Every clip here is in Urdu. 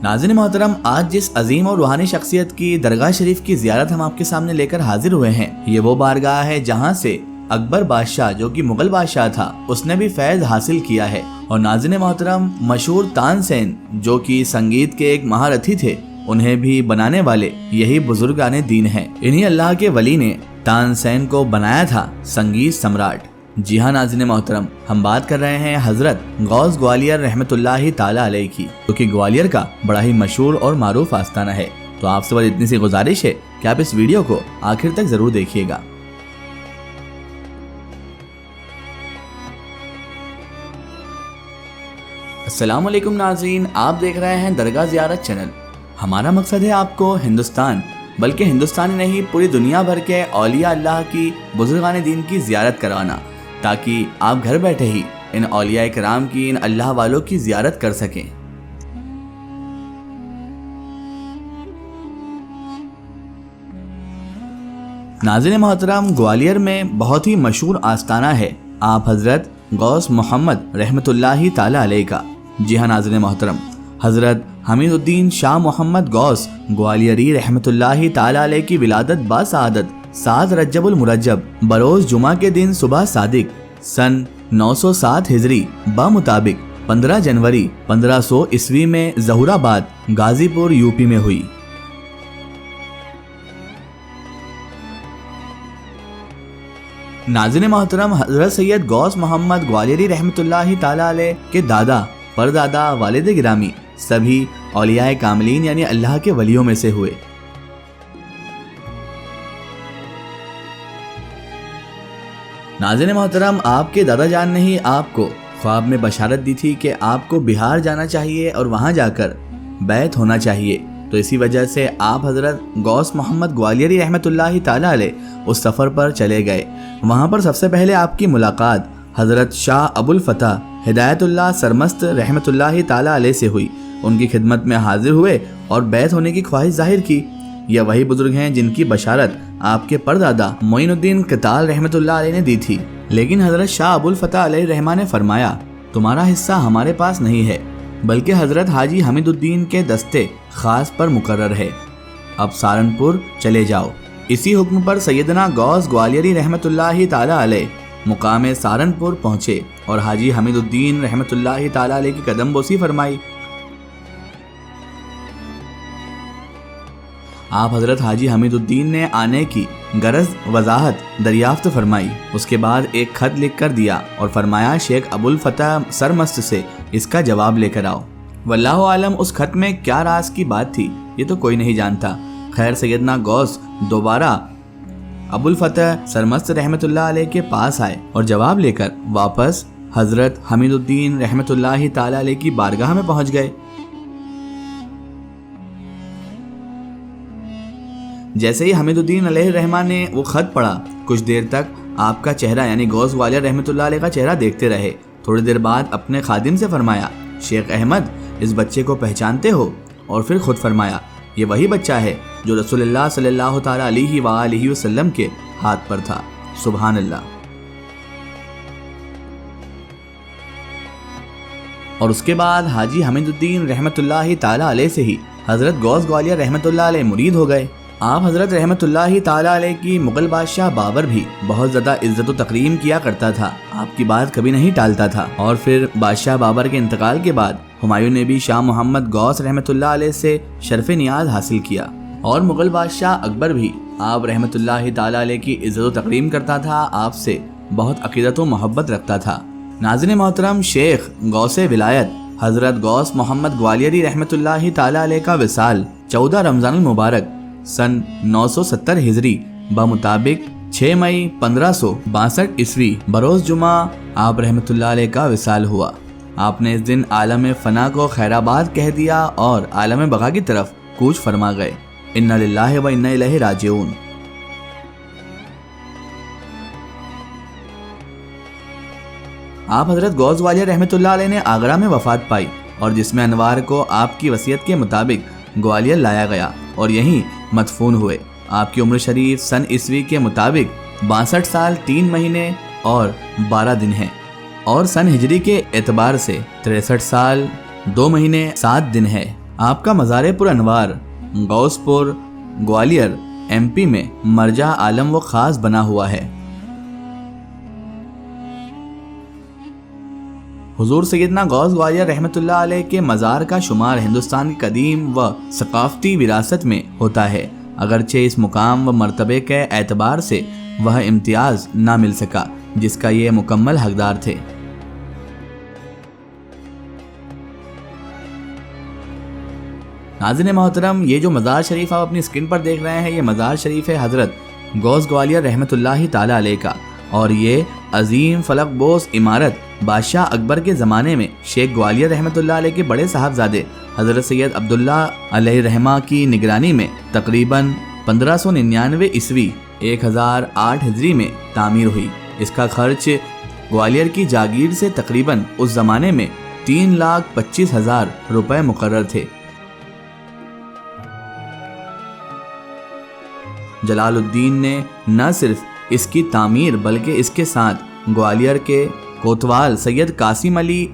ناظرین محترم، آج جس عظیم اور روحانی شخصیت کی درگاہ شریف کی زیارت ہم آپ کے سامنے لے کر حاضر ہوئے ہیں، یہ وہ بارگاہ ہے جہاں سے اکبر بادشاہ جو کہ مغل بادشاہ تھا، اس نے بھی فیض حاصل کیا ہے۔ اور ناظرین محترم، مشہور تان سین جو کہ سنگیت کے ایک مہارتھی تھے، انہیں بھی بنانے والے یہی بزرگان دین ہیں۔ انہی اللہ کے ولی نے تان سین کو بنایا تھا سنگیت سمراٹ۔ جی ہاں ناظرین محترم، ہم بات کر رہے ہیں حضرت غوث گوالیار رحمت اللہ تعالی علیہ کی، جو کہ گوالیار کا بڑا ہی مشہور اور معروف آستانہ ہے۔ تو آپ سے بس اتنی سی گزارش ہے کہ آپ اس ویڈیو کو آخر تک ضرور دیکھیے گا۔ السلام علیکم ناظرین، آپ دیکھ رہے ہیں درگاہ زیارت چینل۔ ہمارا مقصد ہے آپ کو ہندوستان بلکہ ہندوستانی نہیں پوری دنیا بھر کے اولیاء اللہ کی بزرگان دین کی زیارت کروانا، تاکہ آپ گھر بیٹھے ہی ان اولیاء کرام کی، ان اللہ والوں کی زیارت کر سکیں۔ ناظرین محترم، گوالیار میں بہت ہی مشہور آستانہ ہے آپ حضرت غوث محمد رحمت اللہ تعالی علیہ کا۔ جی ہاں ناظرین محترم، حضرت حمید الدین شاہ محمد غوث گوالیاری رحمت اللہ تعالی علیہ کی ولادت باسعادت 7 رجب المرجب بروز جمعہ کے دن صبح صادق سن 907 ہجری بمطابق 15 جنوری 1500 عیسوی میں ظہور آباد غازی پور یو پی میں ہوئی۔ ناظرین محترم، حضرت سید غوث محمد گوالیاری رحمت اللہ تعالی علیہ کے دادا، پردادا، والد گرامی سبھی اولیاء کاملین یعنی اللہ کے ولیوں میں سے ہوئے۔ ناظرین محترم، آپ کے دادا جان نے ہی آپ کو خواب میں بشارت دی تھی کہ آپ کو بہار جانا چاہیے اور وہاں جا کر بیعت ہونا چاہیے۔ تو اسی وجہ سے آپ حضرت غوث محمد گوالیاری رحمت اللہ تعالی علیہ اس سفر پر چلے گئے۔ وہاں پر سب سے پہلے آپ کی ملاقات حضرت شاہ ابو الفتح ہدایت اللہ سرمست رحمت اللہ تعالی علیہ سے ہوئی۔ ان کی خدمت میں حاضر ہوئے اور بیعت ہونے کی خواہش ظاہر کی۔ یہ وہی بزرگ ہیں جن کی بشارت آپ کے پردادا معین الدین قتال رحمت اللہ علیہ نے دی تھی۔ لیکن حضرت شاہ ابو الفتح علیہ الرحمہ نے فرمایا، تمہارا حصہ ہمارے پاس نہیں ہے، بلکہ حضرت حاجی حمید الدین کے دستے خاص پر مقرر ہے، اب سہارنپور چلے جاؤ۔ اسی حکم پر سیدنا غوث گوالیاری رحمت اللہ تعالی علیہ مقام سہارنپور پہنچے اور حاجی حمید الدین رحمت اللہ تعالی علیہ کی قدم بوسی فرمائی۔ آپ حضرت حاجی حمید الدین نے آنے کی غرض وضاحت دریافت فرمائی۔ اس کے بعد ایک خط لکھ کر دیا اور فرمایا شیخ ابو الفتح سرمست سے اس کا جواب لے کر آؤ۔ واللہ عالم اس خط میں کیا راز کی بات تھی یہ تو کوئی نہیں جانتا۔ خیر، سیدنا غوث دوبارہ ابو الفتح سرمست رحمت اللہ علیہ کے پاس آئے اور جواب لے کر واپس حضرت حمید الدین رحمت اللہ تعالی علیہ کی بارگاہ میں پہنچ گئے۔ جیسے ہی حمید الدین علیہ الرحمہ نے وہ خط پڑھا، کچھ دیر تک آپ کا چہرہ یعنی غوث گوالیار رحمت اللہ علیہ کا چہرہ دیکھتے رہے۔ تھوڑی دیر بعد اپنے خادم سے فرمایا، شیخ احمد اس بچے کو پہچانتے ہو؟ اور پھر خود فرمایا، یہ وہی بچہ ہے جو رسول اللہ صلی اللہ تعالی علیہ وآلہ وسلم کے ہاتھ پر تھا۔ سبحان اللہ۔ اور اس کے بعد حاجی حمید الدین رحمت اللہ تعالی علیہ سے ہی حضرت غوث گوالیار رحمت اللہ علیہ مرید ہو گئے۔ آپ حضرت رحمت اللہ تعالی علیہ کی مغل بادشاہ بابر بھی بہت زیادہ عزت و تکریم کیا کرتا تھا، آپ کی بات کبھی نہیں ٹالتا تھا۔ اور پھر بادشاہ بابر کے انتقال کے بعد ہمایوں نے بھی شاہ محمد غوث رحمت اللہ علیہ سے شرف نیاز حاصل کیا، اور مغل بادشاہ اکبر بھی آپ رحمت اللہ تعالی علیہ کی عزت و تکریم کرتا تھا، آپ سے بہت عقیدت و محبت رکھتا تھا۔ ناظرین محترم، شیخ غوث ولایت حضرت غوث محمد گوالیاری رحمت اللہ تعالی علیہ کا وصال 14 رمضان المبارک سن 970 ہجری بمطابق 6 مئی 1562 عیسوی بروز جمعہ آپ رحمت اللہ علیہ کا وصال ہوا۔ آپ نے اس دن عالم فنا کو خیر آباد کہہ دیا اور عالم بقا کی طرف کوچ فرما گئے۔ انا للہ و انا الیہ راجعون۔ آپ حضرت غوث گوالیار رحمت اللہ علیہ نے آگرہ میں وفات پائی اور جسم انوار کو آپ کی وصیت کے مطابق گوالیار لایا گیا اور یہیں مدفون ہوئے۔ آپ کی عمر شریف سن عیسوی کے مطابق 62 سال 3 مہینے اور 12 دن ہے، اور سن ہجری کے اعتبار سے 63 سال 2 مہینے 7 دن ہے۔ آپ کا مزار پر انوار غوث پور گوالیار MP میں مرجع عالم و خاص بنا ہوا ہے۔ حضور سیدنا غوث گوالیار رحمۃ اللہ علیہ کے مزار کا شمار ہندوستان کی قدیم و ثقافتی وراثت میں ہوتا ہے، اگرچہ اس مقام و مرتبے کے اعتبار سے وہ امتیاز نہ مل سکا جس کا یہ مکمل حقدار تھے۔ ناظرین محترم، یہ جو مزار شریف آپ اپنی اسکرین پر دیکھ رہے ہیں، یہ مزار شریف ہے حضرت غوث گوالیار رحمۃ اللہ تعالی علیہ کا، اور یہ عظیم فلک بوس عمارت بادشاہ اکبر کے زمانے میں شیخ گوالیار رحمۃ اللہ علیہ کے بڑے صاحبزادے حضرت سید عبداللہ علیہ رحمہ کی نگرانی میں تقریباً 1599 عیسوی 1008 ہجری میں تعمیر ہوئی۔ اس کا خرچ گوالیار کی جاگیر سے تقریباً اس زمانے میں 3,25,000 روپے مقرر تھے۔ جلال الدین نے نہ صرف اس کی تعمیر بلکہ اس کے ساتھ گوالیار کے کوتوال سید قاسم علی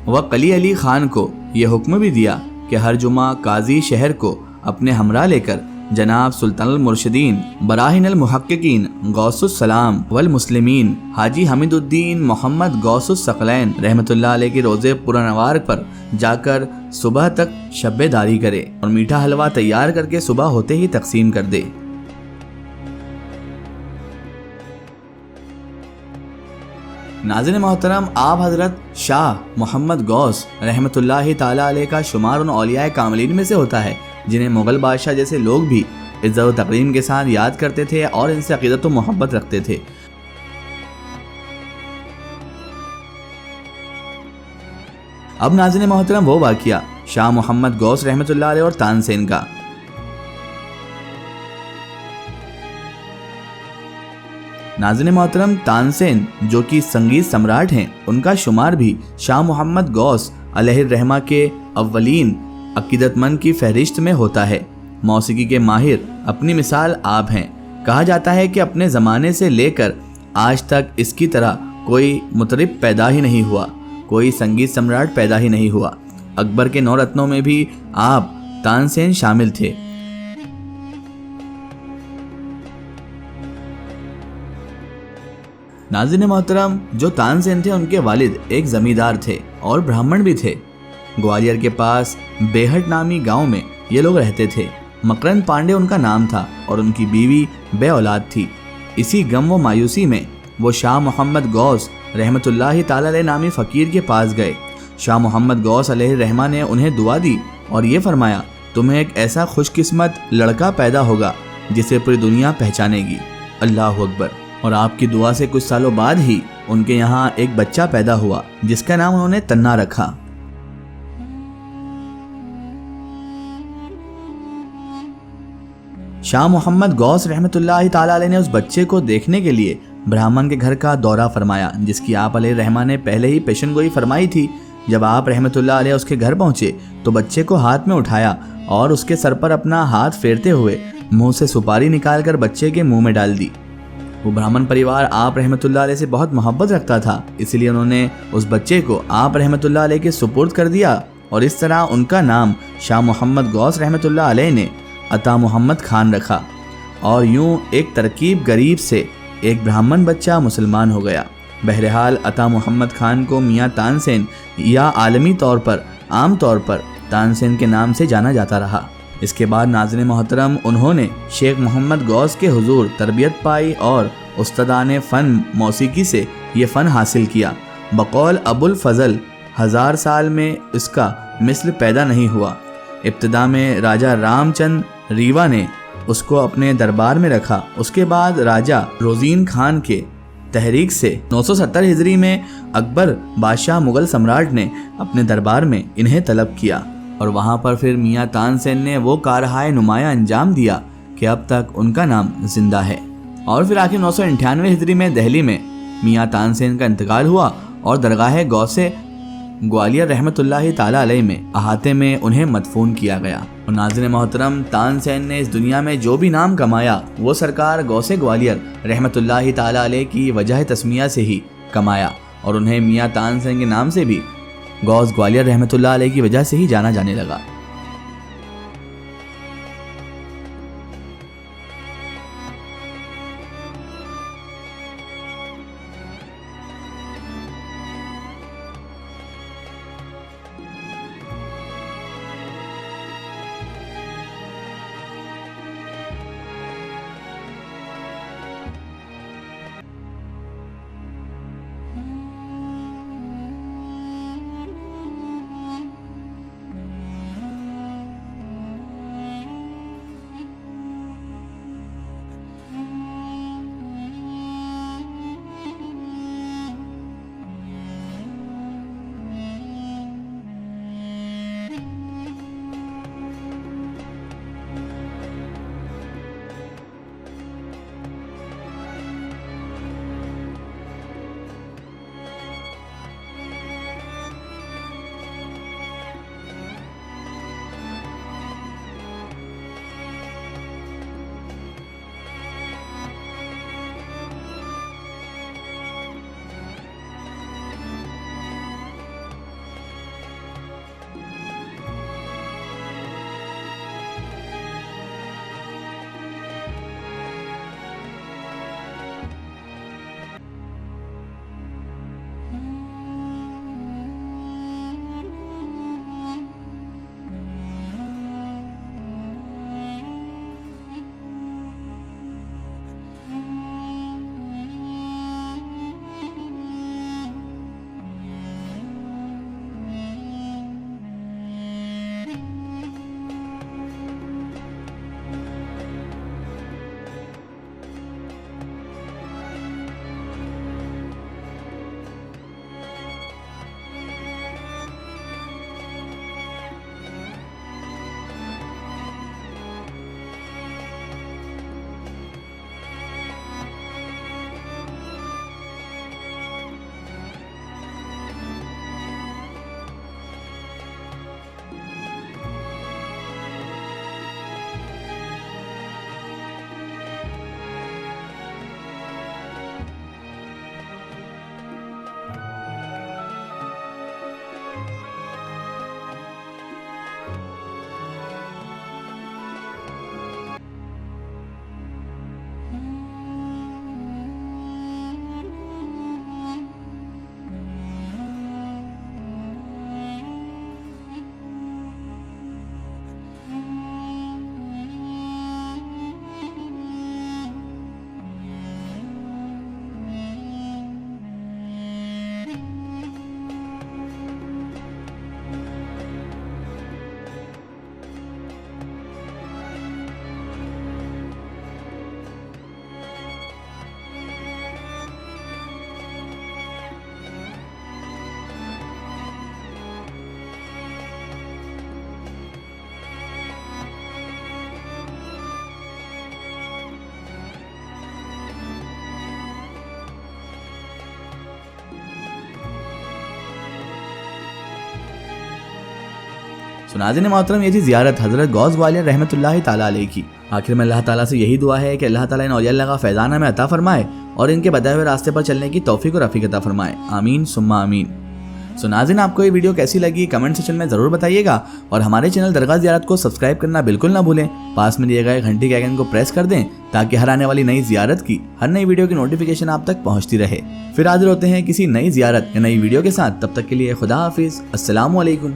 و قلی علی خان کو یہ حکم بھی دیا کہ ہر جمعہ قاضی شہر کو اپنے ہمراہ لے کر جناب سلطان المرشدین براہین المحققین غوث السلام والمسلمین حاجی حمید الدین محمد غوث الثقلین رحمۃ اللہ علیہ کے روزے پر انوار پر جا کر صبح تک شب داری کرے اور میٹھا حلوہ تیار کر کے صبح ہوتے ہی تقسیم کر دے۔ ناظرین محترم، آپ حضرت شاہ محمد غوث رحمۃ اللہ تعالی علیہ کا شمار ان اولیاء کاملین میں سے ہوتا ہے جنہیں مغل بادشاہ جیسے لوگ بھی عزت و تکریم کے ساتھ یاد کرتے تھے اور ان سے عقیدت و محبت رکھتے تھے۔ اب ناظرین محترم وہ واقعہ شاہ محمد غوث رحمۃ اللہ علیہ اور تانسین کا۔ ناظرین محترم، تانسین جو کہ سنگیت سمراٹ ہیں، ان کا شمار بھی شاہ محمد غوث علیہ الرحمہ کے اولین عقیدت مند کی فہرست میں ہوتا ہے۔ موسیقی کے ماہر اپنی مثال آپ ہیں۔ کہا جاتا ہے کہ اپنے زمانے سے لے کر آج تک اس کی طرح کوئی مطرب پیدا ہی نہیں ہوا، کوئی سنگیت سمراٹ پیدا ہی نہیں ہوا۔ اکبر کے 9 رتنوں میں بھی آپ تانسین شامل تھے۔ ناظرین محترم، جو تانسین تھے ان کے والد ایک زمیندار تھے اور برہمن بھی تھے۔ گوالیار کے پاس بیہٹ نامی گاؤں میں یہ لوگ رہتے تھے۔ مکرند پانڈے ان کا نام تھا اور ان کی بیوی بے اولاد تھی۔ اسی غم و مایوسی میں وہ شاہ محمد غوث رحمۃ اللہ تعالی علیہ نامی فقیر کے پاس گئے۔ شاہ محمد غوث علیہ الرحمہ نے انہیں دعا دی اور یہ فرمایا، تمہیں ایک ایسا خوش قسمت لڑکا پیدا ہوگا جسے پوری دنیا پہچانے گی۔ اللہ اکبر۔ اور آپ کی دعا سے کچھ سالوں بعد ہی ان کے یہاں ایک بچہ پیدا ہوا جس کا نام انہوں نے تنا رکھا۔ شاہ محمد غوث رحمۃ اللہ تعالی علیہ نے اس بچے کو دیکھنے کے لیے برہمن کے گھر کا دورہ فرمایا، جس کی آپ علیہ الرحمہ نے پہلے ہی پیشن گوئی فرمائی تھی۔ جب آپ رحمۃ اللہ علیہ اس کے گھر پہنچے تو بچے کو ہاتھ میں اٹھایا اور اس کے سر پر اپنا ہاتھ پھیرتے ہوئے منہ سے سپاری نکال کر بچے کے منہ میں ڈال دی۔ وہ برہمن پریوار آپ رحمۃ اللہ علیہ سے بہت محبت رکھتا تھا، اس لیے انہوں نے اس بچے کو آپ رحمۃ اللہ علیہ کے سپرد کر دیا اور اس طرح ان کا نام شاہ محمد غوث رحمۃ اللہ علیہ نے عطا محمد خان رکھا، اور یوں ایک ترکیب غریب سے ایک برہمن بچہ مسلمان ہو گیا۔ بہرحال عطا محمد خان کو میاں تانسین یا عالمی طور پر عام طور پر تانسین کے نام سے جانا جاتا رہا۔ اس کے بعد ناظرین محترم، انہوں نے شیخ محمد غوث کے حضور تربیت پائی اور استادان فن موسیقی سے یہ فن حاصل کیا۔ بقول ابو الفضل 1000 سال میں اس کا مثل پیدا نہیں ہوا۔ ابتدا میں راجہ رام چند ریوا نے اس کو اپنے دربار میں رکھا۔ اس کے بعد راجہ روزین خان کے تحریک سے 970 ہجری میں اکبر بادشاہ مغل سمراٹ نے اپنے دربار میں انہیں طلب کیا، اور وہاں پر پھر میاں تانسین نے وہ کارہائے نمایاں انجام دیا کہ اب تک ان کا نام زندہ ہے۔ اور پھر آخر 998 ہجری میں دہلی میں میاں تانسین کا انتقال ہوا اور درگاہ غوث گوالیار رحمۃ اللہ تعالی علیہ میں احاطے میں انہیں مدفون کیا گیا۔ اور ناظرین محترم، تانسین نے اس دنیا میں جو بھی نام کمایا وہ سرکار غوث گوالیار رحمۃ اللہ تعالی علیہ کی وجہ تسمیہ سے ہی کمایا، اور انہیں میاں تانسین کے نام سے بھی غوث گوالیار رحمۃ اللہ علیہ کی وجہ سے ہی جانا جانے لگا۔ ناظرین محترم، یہ تھی زیارت حضرت غوث گوالیار رحمۃ اللہ تعالی علیہ کی۔ آخر میں اللہ تعالیٰ سے یہی دعا ہے کہ اللہ تعالیٰ ان اولیاء اللہ کا فیضان ہمیں عطا فرمائے اور ان کے بتائے ہوئے راستے پر چلنے کی توفیق و رفیق عطا فرمائے، آمین ثم آمین۔ ناظرین، آپ کو یہ ویڈیو کیسی لگی کمنٹ سیکشن میں ضرور بتائیے گا، اور ہمارے چینل درگاہ زیارت کو سبسکرائب کرنا بالکل نہ بھولیں۔ پاس میں دیے گئے گھنٹی کے آئیکن کو پریس کر دیں تاکہ ہر آنے والی نئی زیارت کی ہر نئی ویڈیو کی نوٹیفیکیشن آپ تک پہنچتی رہے۔ پھر حاضر ہوتے ہیں کسی نئی زیارت یا نئی ویڈیو کے ساتھ، تب تک کے لیے خدا حافظ، السلام علیکم۔